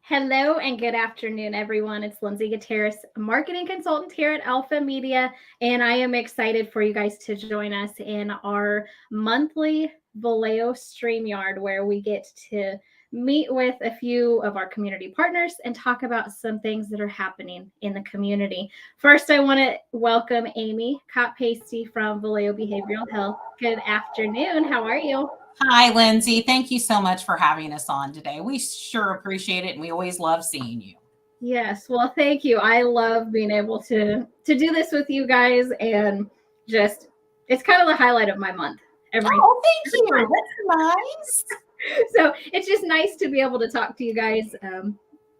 Hello and good afternoon, everyone. It's Lindsey Gutierrez, marketing consultant here at Alpha Media, and I am excited for you guys to join us in our monthly Valeo StreamYard, where we get to meet with a few of our community partners and talk about some things that are happening in the community. First, I want to welcome Aimee Pasty from Valeo Behavioral Health. Good afternoon. How are you? Hi, Lindsey. Thank you so much for having us on today. We sure appreciate it, and we always love seeing you. Yes, well, thank you. I love being able to do this with you guys, and just it's kind of the highlight of my month. Thank you. That's nice. So it's just nice to be able to talk to you guys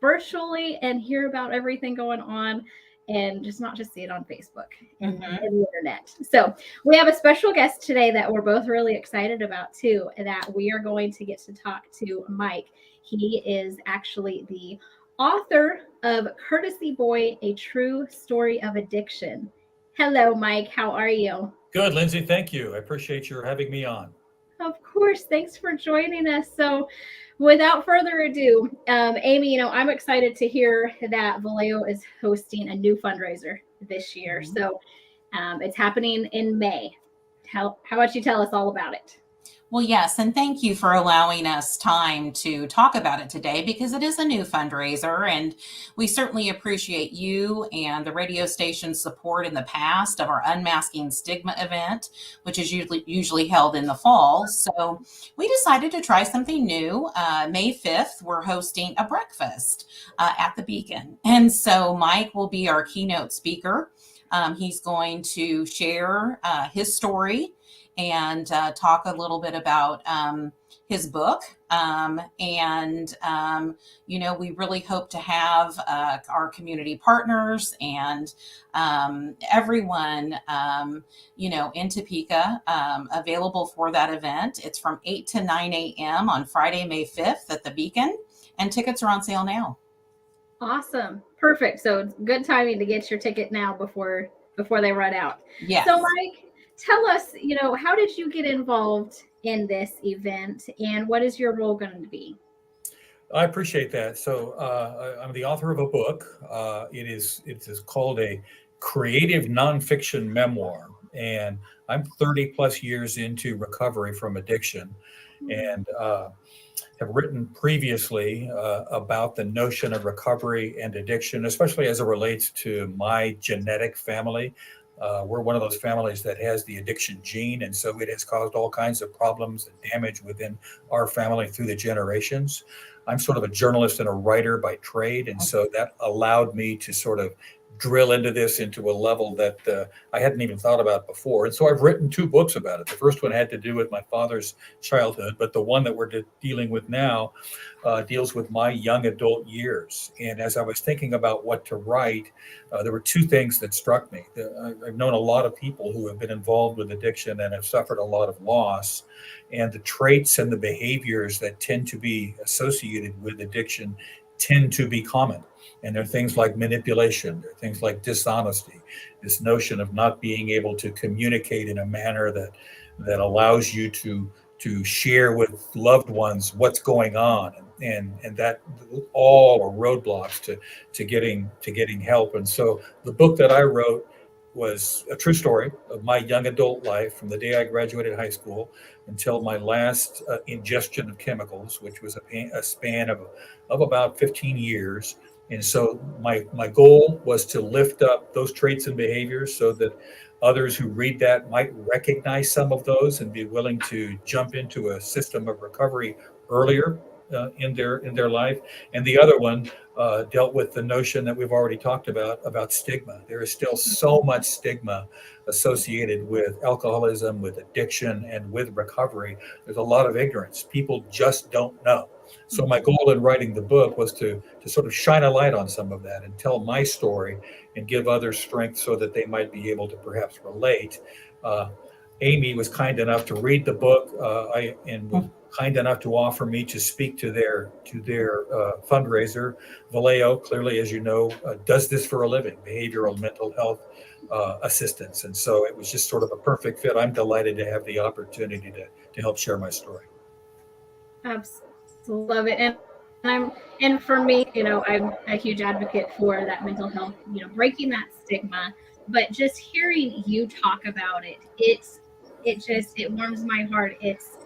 virtually and hear about everything going on, and not just see it on Facebook and the internet. So we have a special guest today that we're both really excited about too, that we are going to get to talk to Mike. He is actually the author of Courtesy Boy, A True Story of Addiction. Hello, Mike. How are you? Good, Lindsey. Thank you. I appreciate your having me on. Of course. Thanks for joining us. So without further ado, Aimee, I'm excited to hear that Valeo is hosting a new fundraiser this year. So it's happening in May. How about you tell us all about it? Well, yes, and thank you for allowing us time to talk about it today, because it is a new fundraiser, and we certainly appreciate you and the radio station's support in the past of our Unmasking Stigma event, which is usually held in the fall. So we decided to try something new. May 5th, we're hosting a breakfast at the Beacon. And so Mike will be our keynote speaker. He's going to share his story and talk a little bit about his book. We really hope to have our community partners and everyone, in Topeka available for that event. It's from 8 to 9 a.m. on Friday, May 5th at the Beacon, and tickets are on sale now. Awesome. Perfect. So it's good timing to get your ticket now before they run out. Yes. So Mike, tell us, how did you get involved in this event, and what is your role going to be? I appreciate that. So I'm the author of a book. It is called a creative nonfiction memoir, and I'm 30 plus years into recovery from addiction, and have written previously about the notion of recovery and addiction, especially as it relates to my genetic family. We're one of those families that has the addiction gene, and so it has caused all kinds of problems and damage within our family through the generations. I'm sort of a journalist and a writer by trade, and so that allowed me to sort of drill into this into a level that I hadn't even thought about before. And so I've written 2 books about it. The first one had to do with my father's childhood, but the one that we're dealing with now deals with my young adult years. And as I was thinking about what to write, there were 2 things that struck me. I've known a lot of people who have been involved with addiction and have suffered a lot of loss. And the traits and the behaviors that tend to be associated with addiction tend to be common. And there are things like manipulation, there are things like dishonesty, this notion of not being able to communicate in a manner that allows you to share with loved ones what's going on, and that all are roadblocks to getting help. And so the book that I wrote was a true story of my young adult life from the day I graduated high school until my last ingestion of chemicals, which was a span of about 15 years. And so my goal was to lift up those traits and behaviors so that others who read that might recognize some of those and be willing to jump into a system of recovery earlier in their life. And the other one dealt with the notion that we've already talked about stigma. There is still so much stigma associated with alcoholism, with addiction, and with recovery. There's a lot of ignorance. People just don't know. So my goal in writing the book was to sort of shine a light on some of that and tell my story and give others strength so that they might be able to perhaps relate. Aimee was kind enough to read the book and was kind enough to offer me to speak to their fundraiser. Valeo, clearly, as you know, does this for a living, behavioral mental health assistance. And so it was just sort of a perfect fit. I'm delighted to have the opportunity to help share my story. Absolutely love it. And And for me, I'm a huge advocate for that mental health, breaking that stigma. But just hearing you talk about it, it warms my heart. It's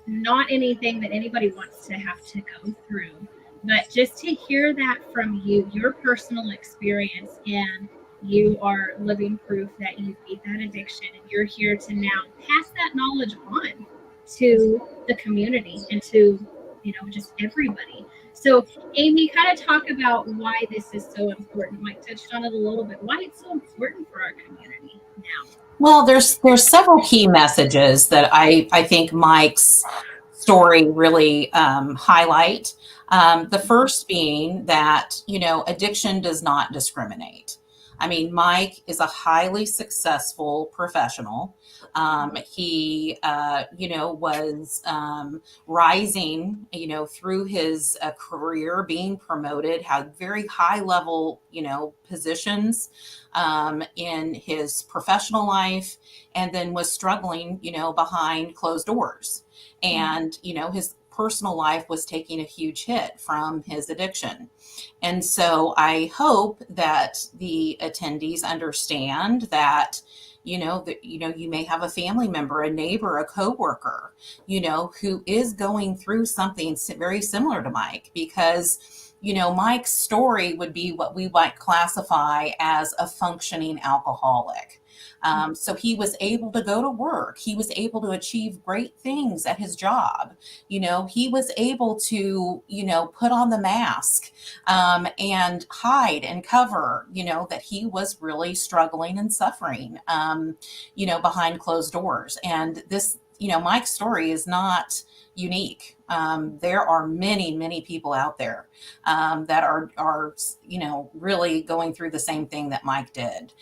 not anything that anybody wants to have to go through, but just to hear that from you, your personal experience, and you are living proof that you beat that addiction, and you're here to now pass that knowledge on to the community and to just everybody. So Aimee, kind of talk about why this is so important. Mike touched on it a little bit, why it's so important for our community now. Well, there's several key messages that I think Mike's story really highlight. The first being that addiction does not discriminate. I mean, Mike is a highly successful professional. He was rising through his career, being promoted, had very high level positions in his professional life, and then was struggling, behind closed doors. And, his personal life was taking a huge hit from his addiction. And so I hope that the attendees understand that, you may have a family member, a neighbor, a coworker, who is going through something very similar to Mike, because Mike's story would be what we might classify as a functioning alcoholic. So he was able to go to work. He was able to achieve great things at his job. He was able to, put on the mask and hide and cover, that he was really struggling and suffering, behind closed doors. And this, Mike's story is not unique. There are many, many people out there that are really going through the same thing that Mike did.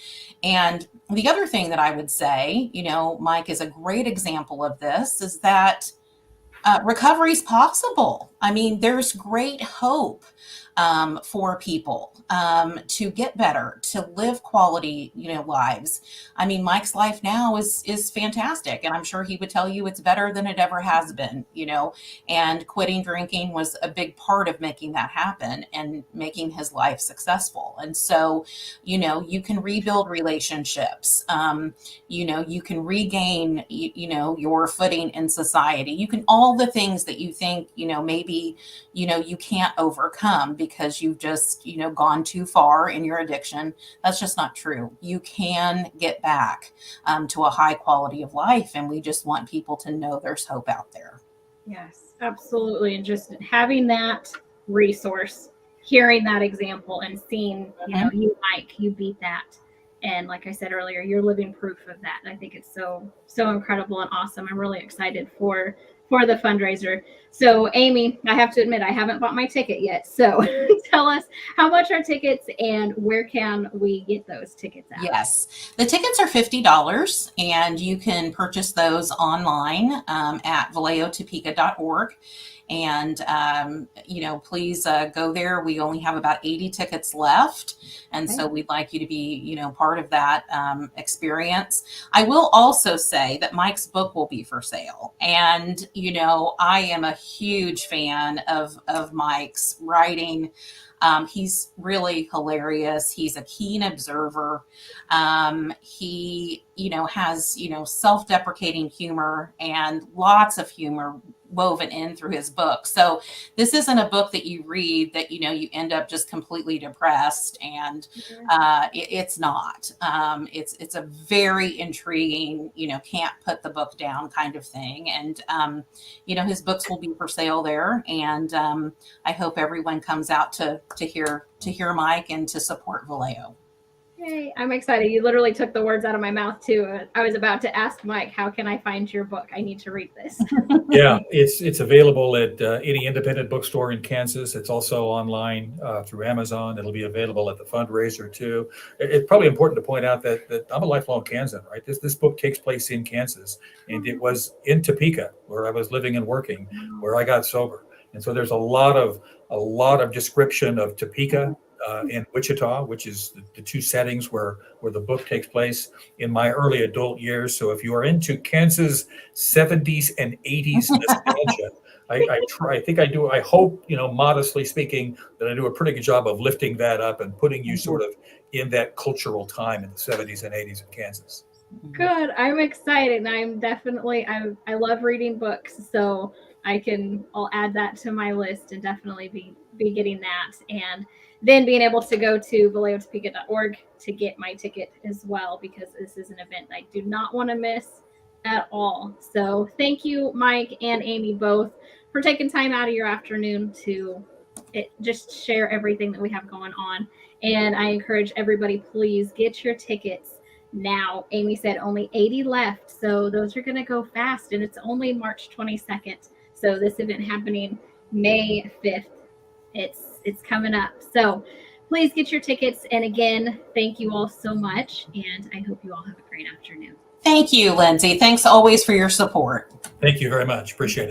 And the other thing that I would say, Mike is a great example of this, is that recovery is possible. I mean, there's great hope for people to get better, to live quality, lives. I mean, Mike's life now is fantastic, and I'm sure he would tell you it's better than it ever has been. And quitting drinking was a big part of making that happen and making his life successful. And so, you can rebuild relationships. You can regain, your footing in society. You can all the things that you think, maybe, you can't overcome because you've just, gone too far in your addiction. That's just not true. You can get back to a high quality of life. And we just want people to know there's hope out there. Yes, absolutely. And just having that resource, hearing that example, and seeing, you, Mike, you beat that. And like I said earlier, you're living proof of that. I think it's so incredible and awesome. I'm really excited for the fundraiser. So Aimee, I have to admit, I haven't bought my ticket yet. So tell us, how much are tickets and where can we get those tickets at? Yes, the tickets are $50 and you can purchase those online at valeotopeka.org. And, please go there. We only have about 80 tickets left. And so we'd like you to be, part of that experience. I will also say that Mike's book will be for sale. And, I am a huge fan of Mike's writing. He's really hilarious. He's a keen observer. He, has, self-deprecating humor and lots of humor woven in through his book. So this isn't a book that you read that, you end up just completely depressed. And it's not. It's a very intriguing, can't put the book down kind of thing. And, his books will be for sale there. And I hope everyone comes out to hear Mike and to support Valeo. Yay, I'm excited. You literally took the words out of my mouth too. I was about to ask Mike, how can I find your book? I need to read this. Yeah, it's available at any independent bookstore in Kansas. It's also online through Amazon. It'll be available at the fundraiser too. It's probably important to point out that I'm a lifelong Kansan, right? This book takes place in Kansas, and it was in Topeka where I was living and working, where I got sober. And so there's a lot of description of Topeka in Wichita, which is the two settings where the book takes place in my early adult years. So if you are into Kansas 70s and 80s nostalgia, I think I do. I hope, modestly speaking, that I do a pretty good job of lifting that up and putting you sort of in that cultural time in the 70s and 80s in Kansas. Good. I'm excited. I'm definitely, I love reading books, so I'll add that to my list and definitely be getting that. And then being able to go to valeotopeka.org to get my ticket as well, because this is an event I do not want to miss at all. So thank you, Mike and Aimee, both for taking time out of your afternoon to just share everything that we have going on. And I encourage everybody, please get your tickets now. Aimee said only 80 left, so those are going to go fast, and it's only March 22nd. So this event happening May 5th. It's coming up. So please get your tickets. And again, thank you all so much, and I hope you all have a great afternoon. Thank you, Lindsey. Thanks always for your support. Thank you very much. Appreciate it.